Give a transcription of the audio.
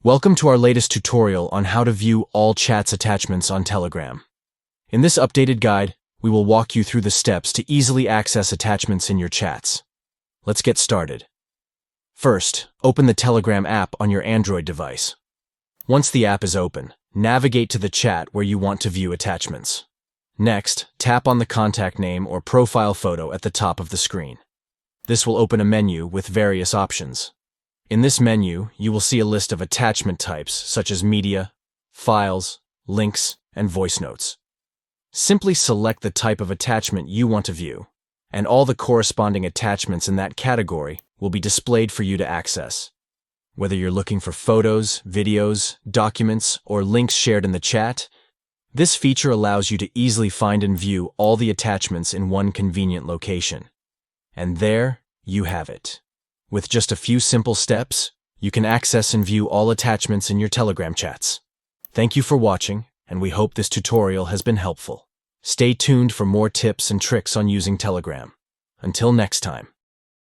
Welcome to our latest tutorial on how to view all chats attachments on Telegram. In this updated guide, we will walk you through the steps to easily access attachments in your chats. Let's get started. First, open the Telegram app on your Android device. Once the app is open, navigate to the chat where you want to view attachments. Next, tap on the contact name or profile photo at the top of the screen. This will open a menu with various options. In this menu, you will see a list of attachment types such as media, files, links, and voice notes. Simply select the type of attachment you want to view, and all the corresponding attachments in that category will be displayed for you to access. Whether you're looking for photos, videos, documents, or links shared in the chat, this feature allows you to easily find and view all the attachments in one convenient location. And there you have it. With just a few simple steps, you can access and view all attachments in your Telegram chats. Thank you for watching, and we hope this tutorial has been helpful. Stay tuned for more tips and tricks on using Telegram. Until next time.